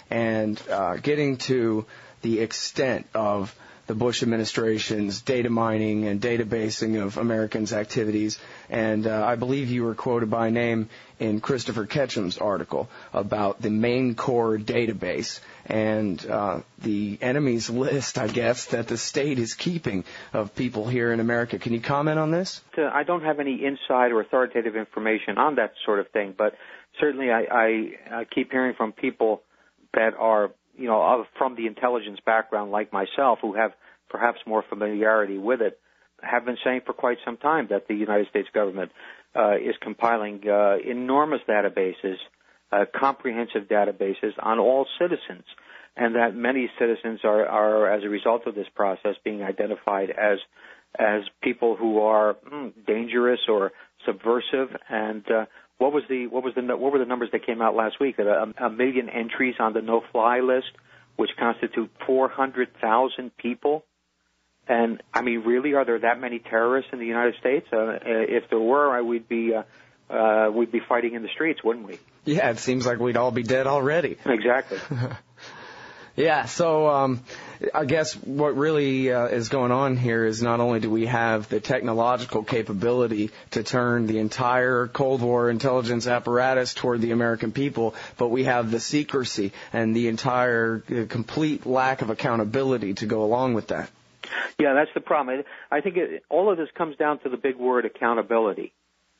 and getting to the extent of the Bush administration's data mining and databasing of Americans' activities. And I believe you were quoted by name in Christopher Ketchum's article about the main core database and the enemies list, I guess, that the state is keeping of people here in America. Can you comment on this? I don't have any inside or authoritative information on that sort of thing, but certainly I keep hearing from people that are, from the intelligence background like myself, who have perhaps more familiarity with it, have been saying for quite some time that the United States government is compiling enormous databases, comprehensive databases on all citizens, and that many citizens are, as a result of this process, being identified as people who are dangerous or subversive. And what were the numbers that came out last week? That a million entries on the no-fly list, which constitute 400,000 people. And I mean, really, are there that many terrorists in the United States? If there were, we'd be fighting in the streets, wouldn't we? Yeah, it seems like we'd all be dead already. Exactly. Yeah, so I guess what really is going on here is not only do we have the technological capability to turn the entire Cold War intelligence apparatus toward the American people, but we have the secrecy and the entire complete lack of accountability to go along with that. Yeah, that's the problem. I think all of this comes down to the big word accountability.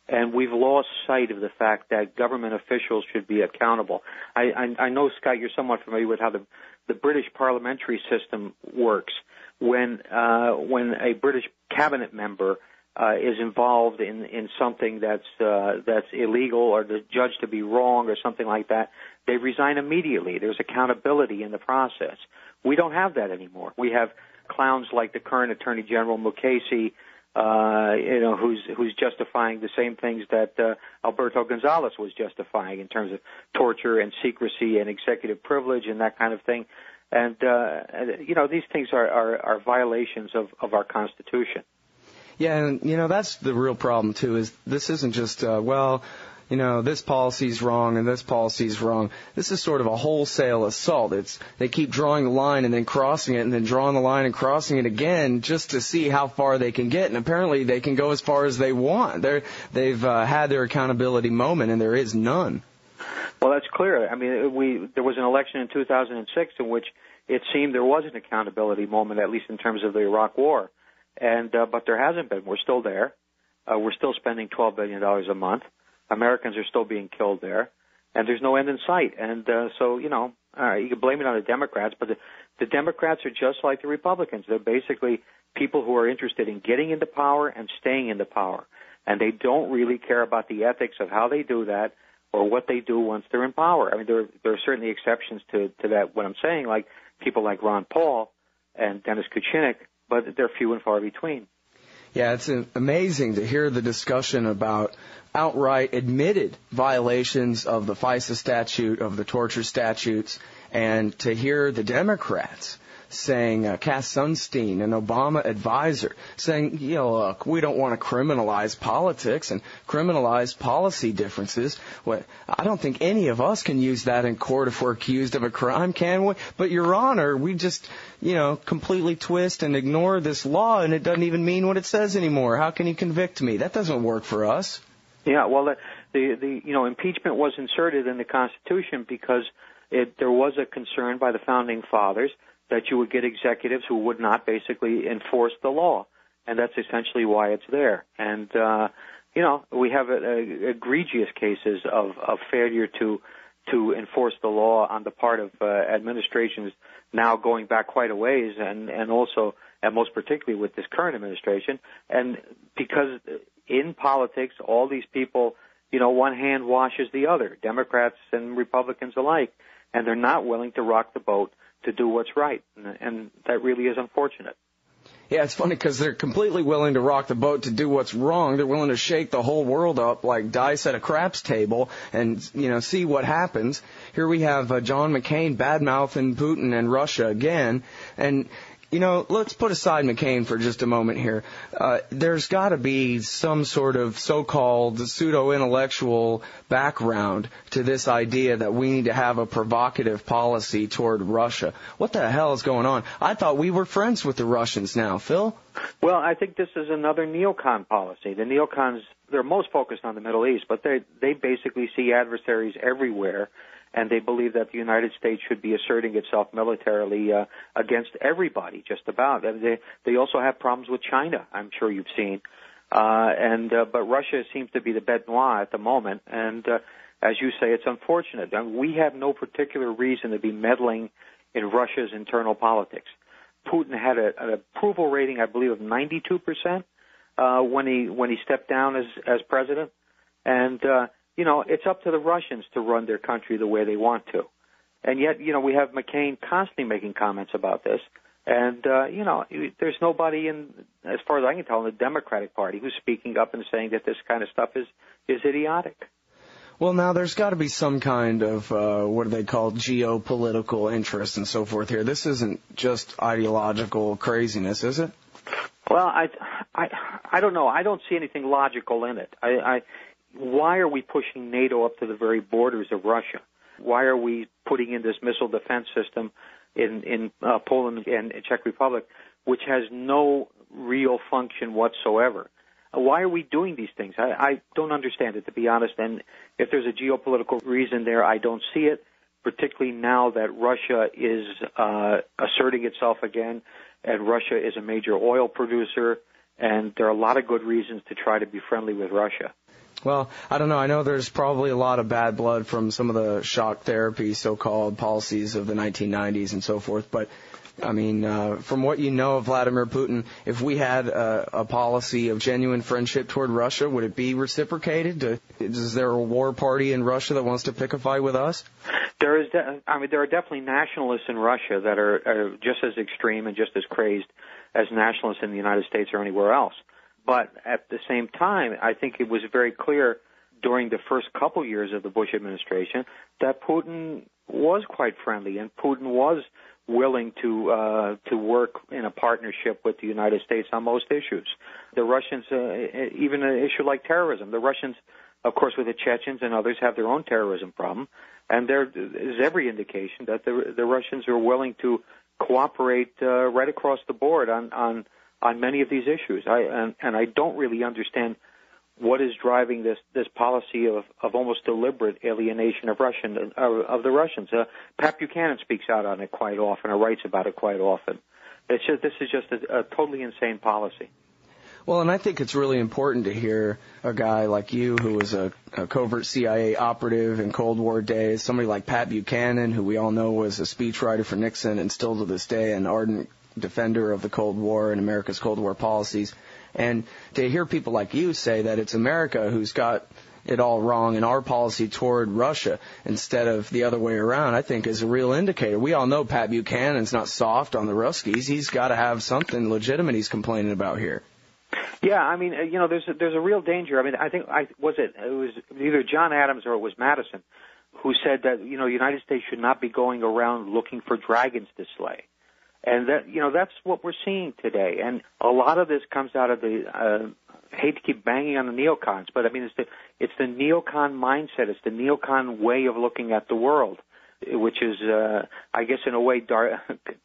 And we've lost sight of the fact that government officials should be accountable. I know, Scott, you're somewhat familiar with how the British parliamentary system works. When a British cabinet member is involved in something that's illegal or judged to be wrong or something like that, they resign immediately. There's accountability in the process. We don't have that anymore. We have clowns like the current Attorney General Mukasey, who's justifying the same things that Alberto Gonzales was justifying in terms of torture and secrecy and executive privilege and that kind of thing. And these things are violations of our Constitution. Yeah, and that's the real problem too. Is this isn't just this policy's wrong and this policy's wrong. This is sort of a wholesale assault. They keep drawing the line and then crossing it and then drawing the line and crossing it again just to see how far they can get. And apparently they can go as far as they want. They've had their accountability moment, and there is none. Well, that's clear. I mean, there was an election in 2006 in which it seemed there was an accountability moment, at least in terms of the Iraq War. And but there hasn't been. We're still there. We're still spending $12 billion a month. Americans are still being killed there, and there's no end in sight. And so, you can blame it on the Democrats, but the Democrats are just like the Republicans. They're basically people who are interested in getting into power and staying into power, and they don't really care about the ethics of how they do that or what they do once they're in power. I mean, there are certainly exceptions to that, what I'm saying, like people like Ron Paul and Dennis Kucinich, but they're few and far between. Yeah, it's amazing to hear the discussion about outright admitted violations of the FISA statute, of the torture statutes, and to hear the Democrats saying, Cass Sunstein, an Obama advisor, saying, look, we don't want to criminalize politics and criminalize policy differences. I don't think any of us can use that in court if we're accused of a crime, can we? But, Your Honor, we just, completely twist and ignore this law, and it doesn't even mean what it says anymore. How can you convict me? That doesn't work for us. Yeah, well, the impeachment was inserted in the Constitution because there was a concern by the Founding Fathers that you would get executives who would not basically enforce the law, and that's essentially why it's there. And we have egregious cases of failure to enforce the law on the part of administrations now going back quite a ways, and also, and most particularly with this current administration. And because in politics, all these people, one hand washes the other, Democrats and Republicans alike, and they're not willing to rock the boat to do what's right, and that really is unfortunate. Yeah, it's funny because they're completely willing to rock the boat to do what's wrong. They're willing to shake the whole world up like dice at a craps table and, see what happens. Here we have John McCain bad-mouthing Putin and Russia again, and You know, let's put aside McCain for just a moment here. There's got to be some sort of so-called pseudo-intellectual background to this idea that we need to have a provocative policy toward Russia. What the hell is going on? I thought we were friends with the Russians now, Phil. Well, I think this is another neocon policy. The neocons, they're most focused on the Middle East, but they basically see adversaries everywhere, and they believe that the United States should be asserting itself militarily against everybody, just about. And they also have problems with China, I'm sure you've seen. But Russia seems to be the bête noire at the moment, and as you say, it's unfortunate. We have no particular reason to be meddling in Russia's internal politics. Putin had an approval rating, I believe, of 92% when he stepped down as president, and it's up to the Russians to run their country the way they want to. And yet, we have McCain constantly making comments about this. And, there's nobody as far as I can tell, in the Democratic Party who's speaking up and saying that this kind of stuff is idiotic. Well, now there's got to be some kind of, what do they call, geopolitical interest and so forth here. This isn't just ideological craziness, is it? Well, I don't know. I don't see anything logical in it. Why are we pushing NATO up to the very borders of Russia? Why are we putting in this missile defense system in Poland and Czech Republic, which has no real function whatsoever? Why are we doing these things? I don't understand it, to be honest, and if there's a geopolitical reason there, I don't see it, particularly now that Russia is asserting itself again, and Russia is a major oil producer, and there are a lot of good reasons to try to be friendly with Russia. Well, I don't know. I know there's probably a lot of bad blood from some of the shock therapy so-called policies of the 1990s and so forth. But, I mean, from what you know of Vladimir Putin, if we had a policy of genuine friendship toward Russia, would it be reciprocated? Is there a war party in Russia that wants to pick a fight with us? There are definitely nationalists in Russia that are just as extreme and just as crazed as nationalists in the United States or anywhere else. But at the same time, I think it was very clear during the first couple years of the Bush administration that Putin was quite friendly and Putin was willing to work in a partnership with the United States on most issues. The Russians, even an issue like terrorism, the Russians, of course, with the Chechens and others, have their own terrorism problem, and there is every indication that the Russians are willing to cooperate right across the board on many of these issues. I don't really understand what is driving this policy of almost deliberate alienation of the Russians. Pat Buchanan speaks out on it quite often, or writes about it quite often. This is just a totally insane policy. Well, and I think it's really important to hear a guy like you, who was a covert CIA operative in Cold War days, somebody like Pat Buchanan, who we all know was a speechwriter for Nixon and still to this day an ardent defender of the Cold War and America's Cold War policies. And to hear people like you say that it's America who's got it all wrong in our policy toward Russia instead of the other way around, I think is a real indicator. We all know Pat Buchanan's not soft on the Ruskies. He's got to have something legitimate he's complaining about here. Yeah, I mean, there's a real danger. I mean, I think it was either John Adams or it was Madison who said that, the United States should not be going around looking for dragons to slay. And that's what we're seeing today. And a lot of this comes out of the, hate to keep banging on the neocons, but I mean, it's the neocon mindset. It's the neocon way of looking at the world, which is, I guess in a way,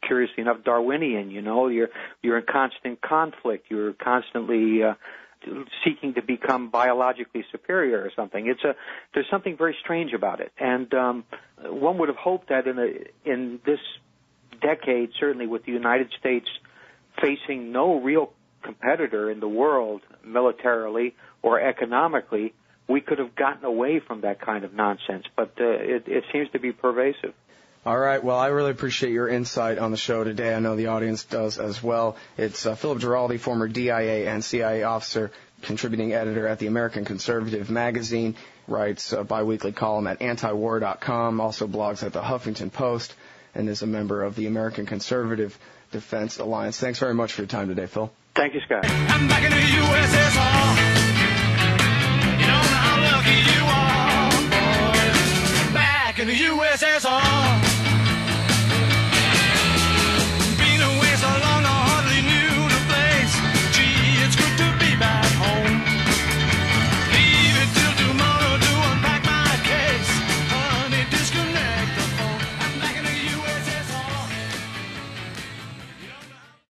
curiously enough, Darwinian. You're in constant conflict. You're constantly, seeking to become biologically superior or something. There's something very strange about it. And, one would have hoped that in this decade, certainly with the United States facing no real competitor in the world militarily or economically, we could have gotten away from that kind of nonsense. But it seems to be pervasive. All right. Well, I really appreciate your insight on the show today. I know the audience does as well. It's Philip Giraldi, former DIA and CIA officer, contributing editor at the American Conservative magazine, writes a biweekly column at Antiwar.com, also blogs at the Huffington Post, and is a member of the American Conservative Defense Alliance. Thanks very much for your time today, Phil. Thank you, Scott. I'm back in the USSR. You don't know how lucky